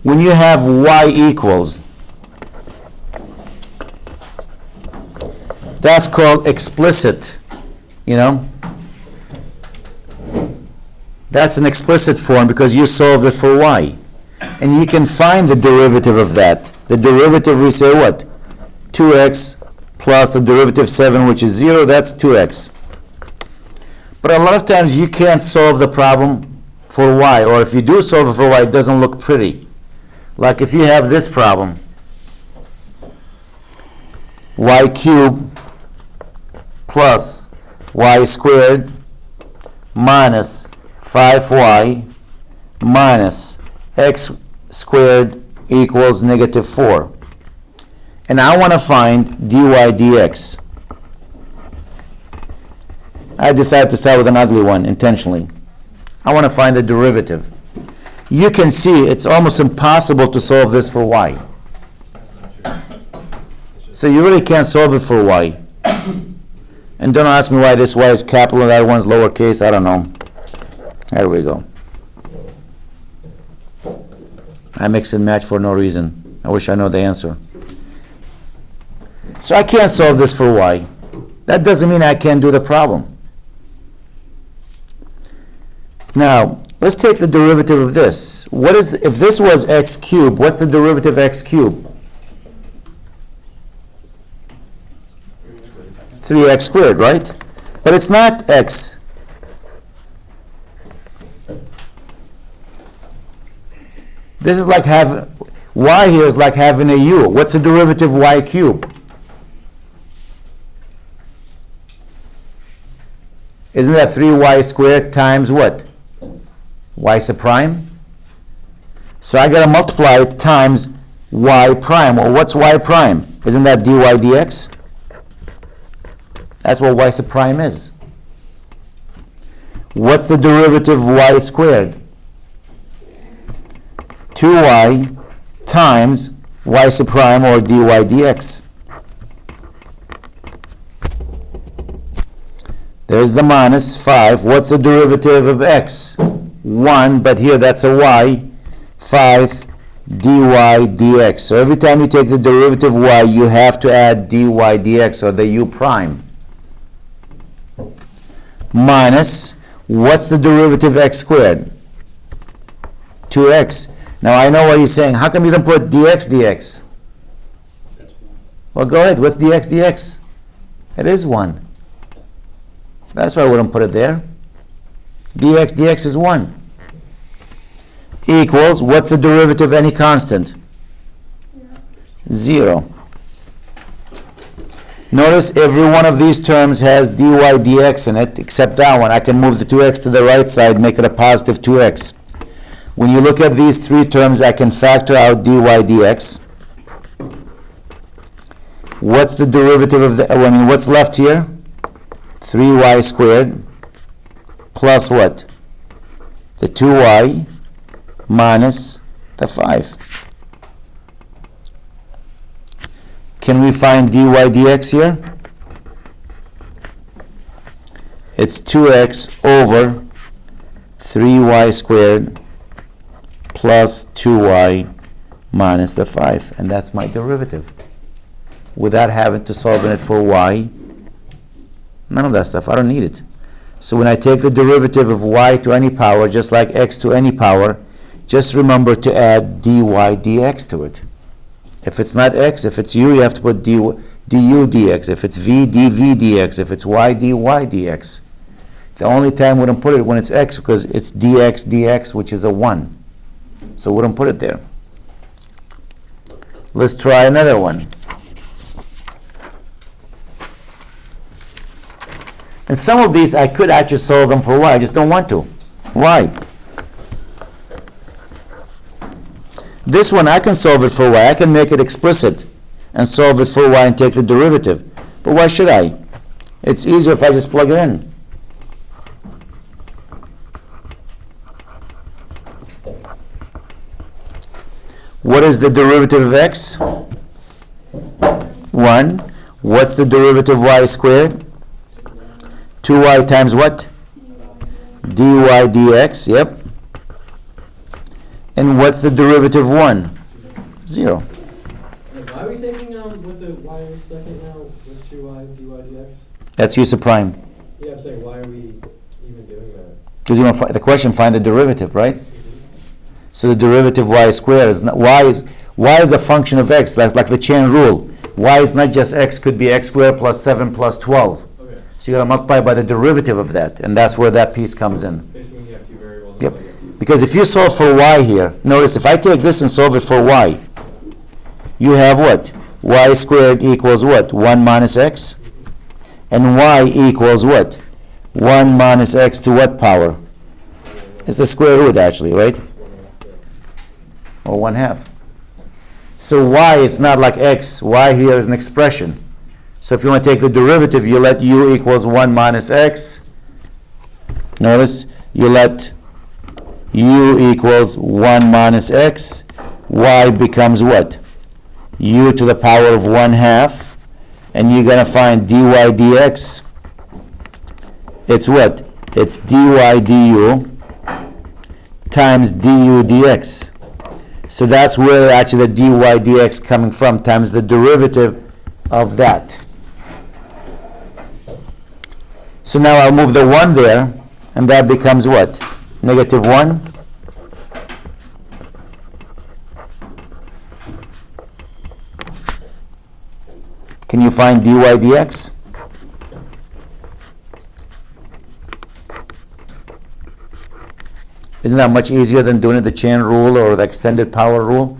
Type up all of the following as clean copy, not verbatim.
when you have y equals, that's called explicit, you know. That's an explicit form because you solve it for y. And you can find the derivative of that. The derivative, we say what? 2x plus the derivative 7, which is 0, that's 2x. But a lot of times you can't solve the problem for y, or if you do solve it for y, it doesn't look pretty. Like if you have this problem, y cubed plus y squared minus 5y minus x squared equals negative 4. And I want to find dy dx. I decided to start with an ugly one intentionally. I want to find the derivative. You can see it's almost impossible to solve this for y. So you really can't solve it for y. And don't ask me why this y is capital and that one's lowercase. I don't know. There we go. I mix and match for no reason. I wish I know the answer. So I can't solve this for y. That doesn't mean I can't do the problem. Now, let's take the derivative of this. What is, if this was x cubed, what's the derivative of x cubed? 3x squared, right? But it's not x. This is like having, y here is like having a u. What's the derivative of y cubed? Isn't that 3y squared times what? Y sub prime? So I got to multiply it times y prime. Well, what's y prime? Isn't that dy dx? That's what y sub prime is. What's the derivative of y squared? 2y times y sub prime, or dy dx. There's the minus 5. What's the derivative of x? 1, but here that's a y. 5 dy dx. So every time you take the derivative of y, you have to add dy dx, or the u prime. Minus, what's the derivative of x squared? 2x. Now I know what you're saying. How come you don't put dx dx? Well, go ahead. What's dx dx? It is 1. That's why I wouldn't put it there. Dx dx is 1. Equals, what's the derivative of any constant? 0. Notice every one of these terms has dy dx in it, except that one. I can move the 2x to the right side, make it a positive 2x. When you look at these three terms, I can factor out dy dx. What's the derivative of the, I mean, what's left here? 3y squared plus what? The 2y minus the 5. Can we find dy dx here? It's 2x over 3y squared plus 2y minus the 5. And that's my derivative. Without having to solve it for y, none of that stuff. I don't need it. So when I take the derivative of y to any power, just like x to any power, just remember to add dy dx to it. If it's not x, if it's u, you have to put du dx. If it's v, dv dx. If it's y, dy dx. The only time we don't put it when it's x, because it's dx dx, which is a 1. So we don't put it there. Let's try another one. And some of these I could actually solve them for y. I just don't want to. Why? This one I can solve it for y. I can make it explicit and solve it for y and take the derivative. But why should I? It's easier if I just plug it in. What is the derivative of x? 1. What's the derivative of y squared? 2y times what? Dy dx, yep. And what's the derivative 1? 0. Why are we taking with the y in a second now? What's 2y dy dx? That's use of prime. Yeah, I'm saying, why are we even doing that? Because you want the question, find the derivative, right? So the derivative y squared is not, y is a function of x. That's like the chain rule. Y is not just x, could be x squared plus 7 plus 12. Okay. So you got to multiply by the derivative of that, and that's where that piece comes in. Basically, you have two variables. Yep. Because if you solve for y here, notice if I take this and solve it for y, you have what? Y squared equals what? 1 minus x? And y equals what? 1 minus x to what power? It's the square root actually, right? Or 1/2. So y is not like x. Y here is an expression. So if you want to take the derivative, you let u equals 1 minus x. Notice, you let u equals 1 minus x. Y becomes what? U to the power of 1/2. And you're going to find dy dx. It's what? It's dy du times du dx. So that's where actually the dy dx coming from, times the derivative of that. So now I'll move the 1 there, and that becomes what? Negative 1. Can you find dy dx? Isn't that much easier than doing it the chain rule or the extended power rule?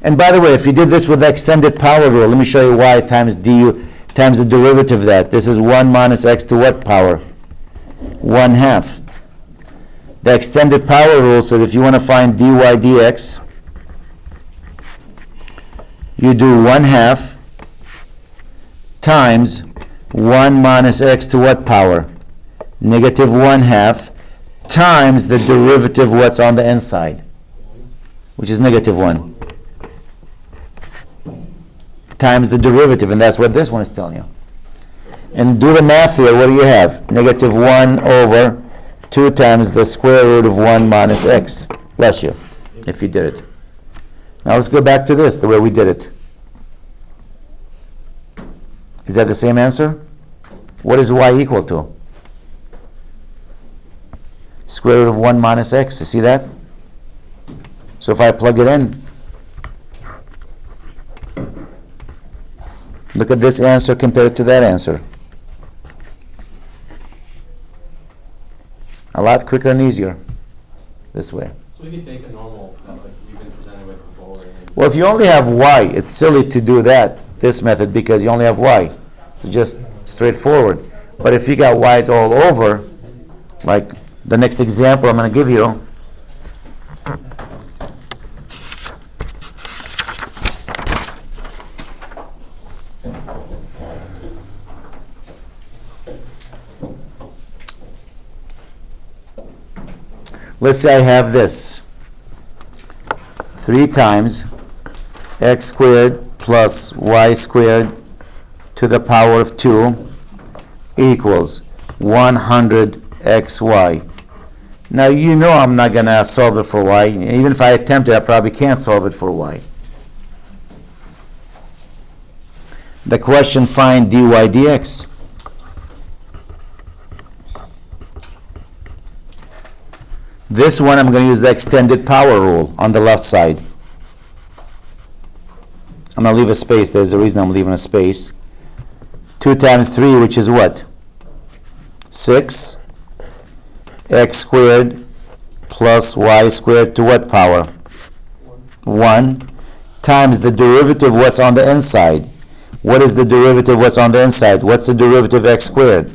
And by the way, if you did this with the extended power rule, let me show you y times du times the derivative of that. This is 1 minus x to what power? 1/2. The extended power rule says if you want to find dy dx, you do 1/2 times 1 minus x to what power? Negative 1/2 times the derivative what's on the inside, which is negative 1, times the derivative, and that's what this one is telling you. And do the math here. What do you have? Negative 1 over 2 times the square root of 1 minus x. Bless you, if you did it. Now let's go back to this, the way we did it. Is that the same answer? What is y equal to? Square root of 1 minus x. You see that? So if I plug it in, look at this answer compared to that answer. A lot quicker and easier this way. So we could take a normal, like you've been presented with before. Well, if you only have y, it's silly to do this method, because you only have y. So just straightforward. But if you got y's all over, like the next example I'm going to give you, let's say I have this 3 times x squared plus y squared to the power of 2 equals 100xy. Now you know I'm not going to solve it for y. Even if I attempt it, I probably can't solve it for y. The question, find dy dx. This one I'm going to use the extended power rule on the left side. I'm going to leave a space. There's a reason I'm leaving a space. 2 times 3, which is what? 6. X squared plus y squared to what power? 1. Times the derivative what's on the inside. What is the derivative what's on the inside? What's the derivative x squared?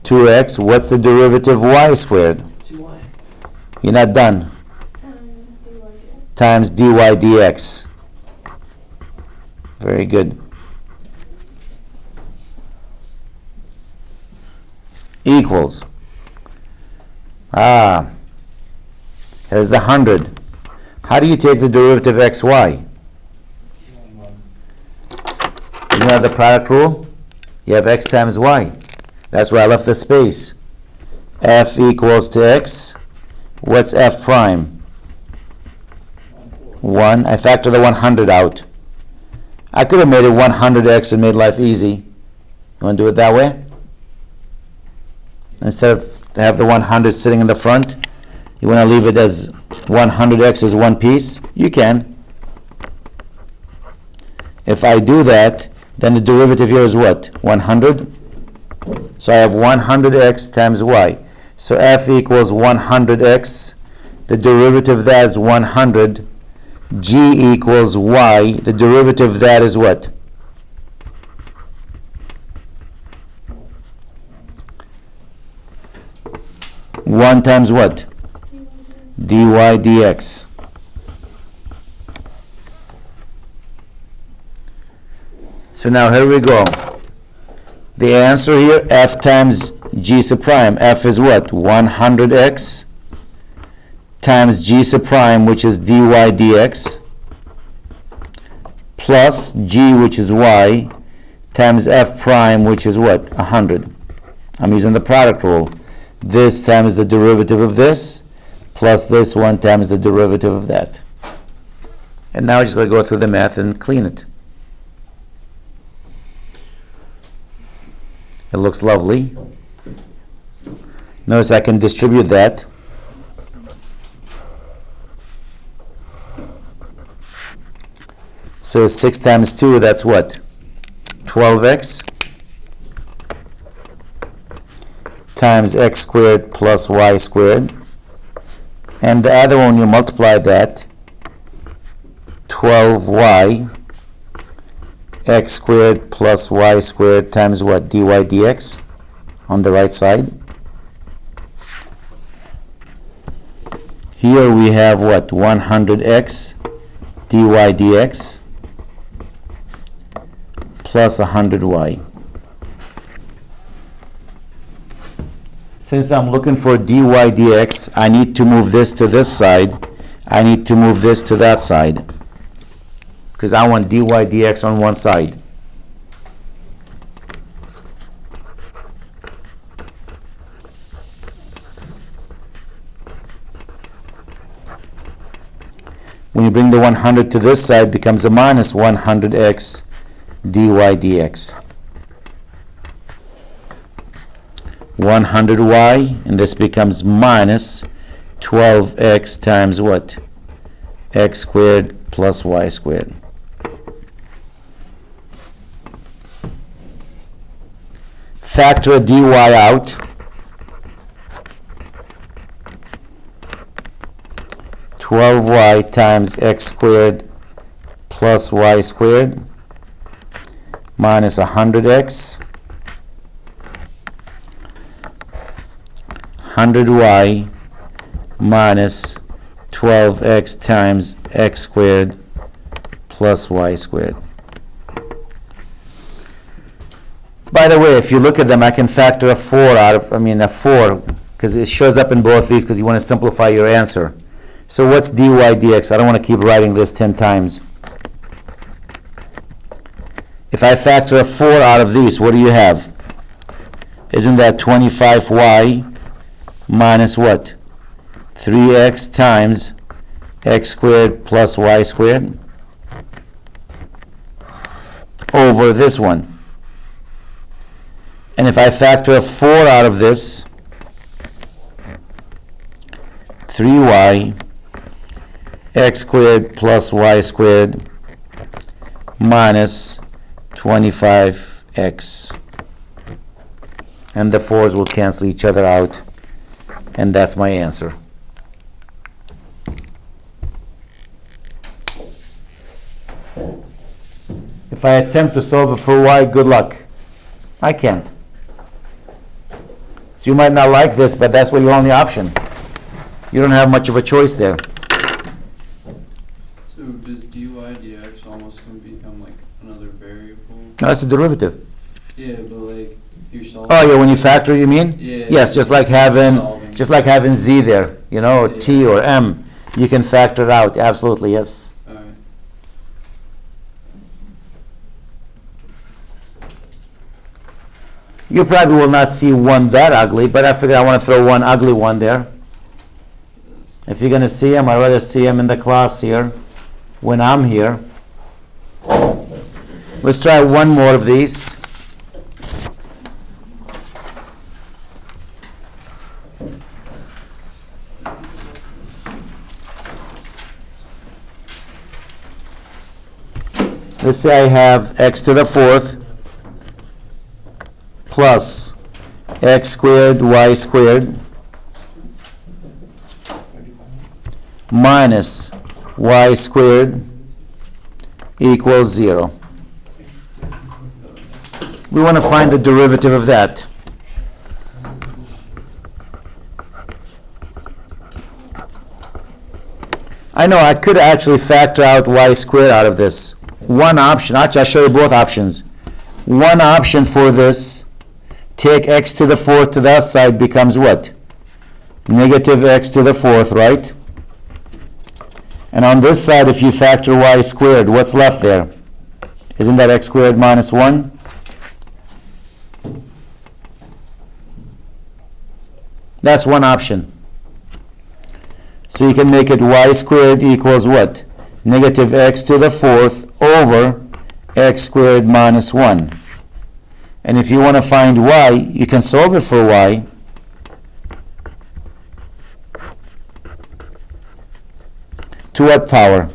2x. What's the derivative y squared? 2y. You're not done. Times dy dx. Very good. Equals. Here's the 100. How do you take the derivative of xy? Isn't that the product rule? You have x times y. That's why I left the space. F equals to x. What's f prime? 1. I factor the 100 out. I could have made it 100x and made life easy. You want to do it that way? Instead of have the 100 sitting in the front, you want to leave it as 100x as one piece? You can. If I do that, then the derivative here is what? 100? So I have 100x times y. So f equals 100x. The derivative of that is 100. G equals y. The derivative of that is what? One times what? dy dx. So now here we go. The answer here, f times g sub prime. F is what? 100x times g sub prime, which is dy dx, plus g, which is y, times f prime, which is what? 100. I'm using the product rule. This times the derivative of this, plus this one times the derivative of that. And now I'm just going to go through the math and clean it. It looks lovely. Notice I can distribute that. So 6 times 2, that's what? 12x times x squared plus y squared. And the other one, you multiply that, 12y x squared plus y squared times what? Dy dx on the right side. Here we have what? 100x dy dx plus 100y. Since I'm looking for dy dx, I need to move this to this side. I need to move this to that side, because I want dy dx on one side. When you bring the 100 to this side, it becomes a minus 100x dy dx. 100y, and this becomes minus 12x times what? X squared plus y squared. Factor a dy out. 12y times x squared plus y squared minus 100x, 100y minus 12x times x squared plus y squared. By the way, if you look at them, I can factor a 4 out of, a 4, because it shows up in both these because you want to simplify your answer. So what's dy dx? I don't want to keep writing this 10 times. If I factor a 4 out of these, what do you have? Isn't that 25y minus what? 3x times x squared plus y squared over this one. And if I factor a 4 out of this, 3y x squared plus y squared minus 25x. And the 4's will cancel each other out. And that's my answer. If I attempt to solve it for y, good luck. I can't. So you might not like this, but that's your only option. You don't have much of a choice there. So does dy dx almost going to become like another variable? No, that's a derivative. Yeah, but like you're solving. Oh yeah, when you factor, you mean? Yeah. Yes, just like having z there, or Yeah. t or m. You can factor it out. Absolutely, yes. Alright. You probably will not see one that ugly, but I figured I want to throw one ugly one there. If you're going to see them, I'd rather see them in the class here when I'm here. Let's try one more of these. Let's say I have x to the fourth plus x squared y squared minus y squared equals 0. We want to find the derivative of that. I know I could actually factor out y squared out of this. One option, actually I'll show you both options. One option for this, take x to the fourth to that side becomes what? Negative x to the fourth, right? And on this side, if you factor y squared, what's left there? Isn't that x squared minus 1? That's one option. So you can make it y squared equals what? Negative x to the fourth over x squared minus 1. And if you want to find y, you can solve it for y. To what power?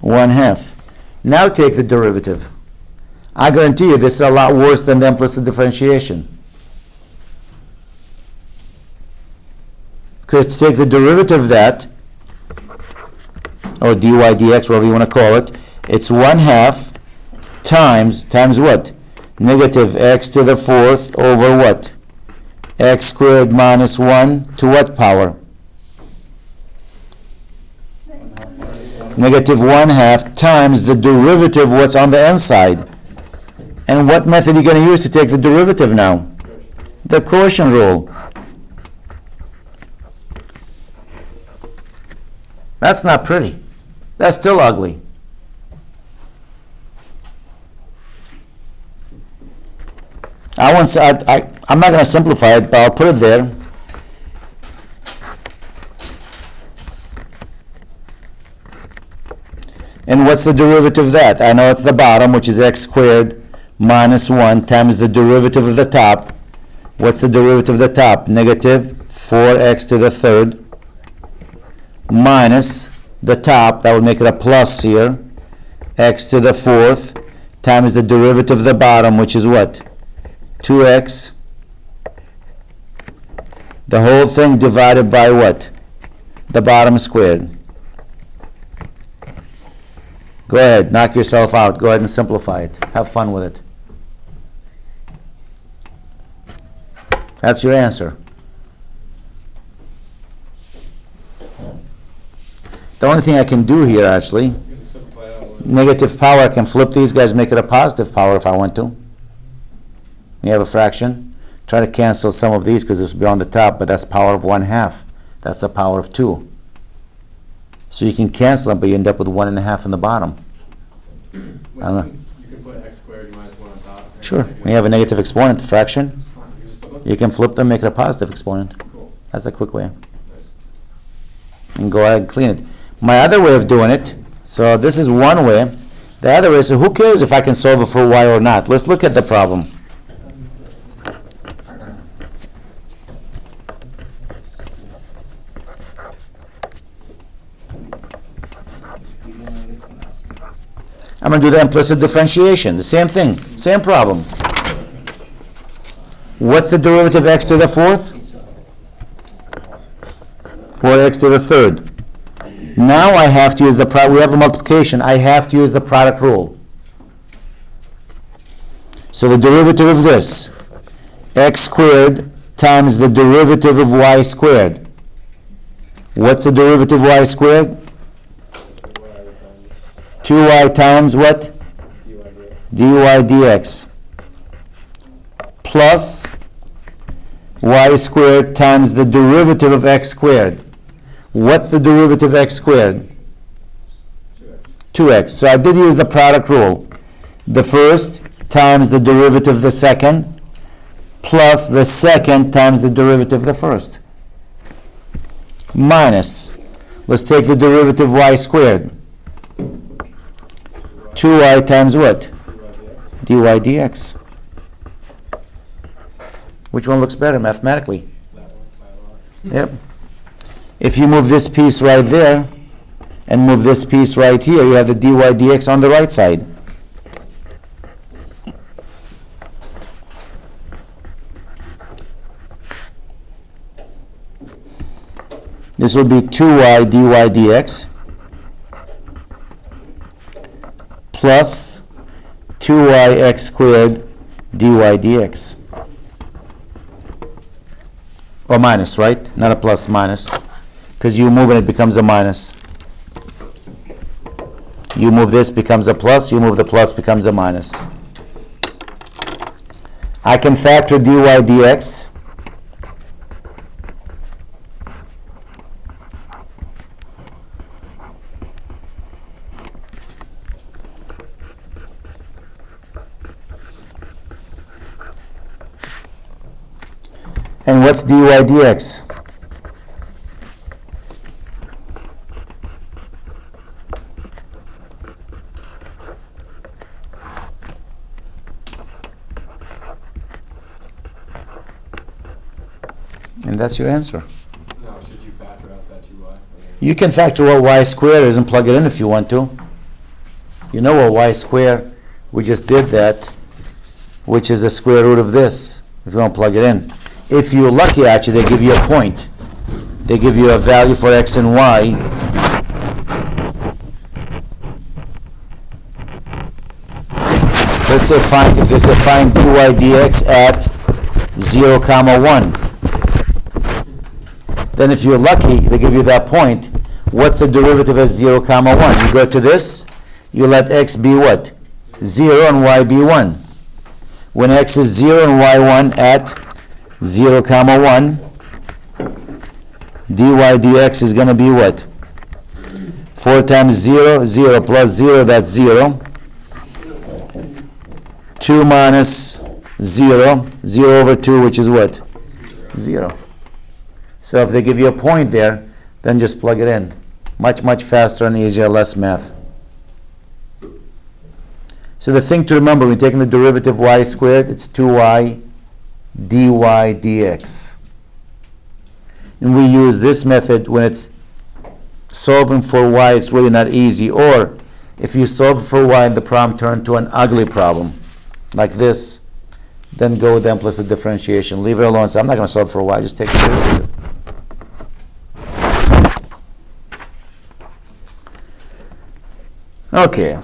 1/2. Now take the derivative. I guarantee you this is a lot worse than the implicit differentiation. Because to take the derivative of that, or dy dx, whatever you want to call it, it's 1/2 times what? Negative x to the fourth over what? X squared minus 1 to what power? Negative 1/2 times the derivative what's on the inside. And what method are you going to use to take the derivative now? The quotient rule. That's not pretty. That's still ugly. I'm not going to simplify it, but I'll put it there. And what's the derivative of that? I know it's the bottom, which is x squared minus 1 times the derivative of the top. What's the derivative of the top? Negative 4x to the third minus the top, that will make it a plus here, x to the fourth times the derivative of the bottom, which is what? 2x. The whole thing divided by what? The bottom squared. Go ahead, knock yourself out. Go ahead and simplify it. Have fun with it. That's your answer. The only thing I can do here, actually, negative power, I can flip these guys, make it a positive power if I want to. You have a fraction. Try to cancel some of these because this will be on the top, but that's power of 1/2. That's the power of 2. So you can cancel them, but you end up with 1.5 in the bottom. I don't know. You can put x squared minus 1 on top. Sure. When you have a negative exponent fraction, you can flip them, make it a positive exponent. Cool. That's a quick way. And go ahead and clean it. My other way of doing it, so this is one way. The other way, so who cares if I can solve it for y or not? Let's look at the problem. I'm going to do the implicit differentiation. The same thing. Same problem. What's the derivative of x to the fourth? 4x to the third. Now I have to use the product. We have a multiplication. I have to use the product rule. So the derivative of this, x squared times the derivative of y squared. What's the derivative of y squared? 2y times what? dy dx. Plus y squared times the derivative of x squared. What's the derivative of x squared? 2x. So I did use the product rule. The first times the derivative of the second plus the second times the derivative of the first. Minus. Let's take the derivative y squared. 2y times what? dy dx. Which one looks better mathematically? That one, by a lot. Yep. If you move this piece right there and move this piece right here, you have the dy dx on the right side. This will be 2y dy dx plus 2yx squared dy dx. Or minus, right? Not a plus, minus. Because you move and it becomes a minus. You move this, becomes a plus. You move the plus, becomes a minus. I can factor dy dx. And what's dy dx? And that's your answer. No, should you factor out that 2y? You can factor what y squared is and plug it in if you want to. You know what y squared, we just did that, which is the square root of this, if you want to plug it in. If you're lucky, actually, they give you a point. They give you a value for x and y. Let's say if they say find dy dx at 0, 1. Then if you're lucky, they give you that point. What's the derivative at 0, 1? You go to this, you let x be what? 0 and y be 1. When x is 0 and y 1 at 0, 1, dy dx is going to be what? 4 times 0, 0 plus 0, that's 0. 2 minus 0, 0 over 2, which is what? 0. So if they give you a point there, then just plug it in. Much, much faster and easier, less math. So the thing to remember, when you're taking the derivative y squared, it's 2y dy dx. And we use this method when it's solving for y, it's really not easy. Or if you solve for y and the problem turned to an ugly problem, like this, then go with the implicit differentiation. Leave it alone. Say, I'm not going to solve for y, just take the derivative. Okay.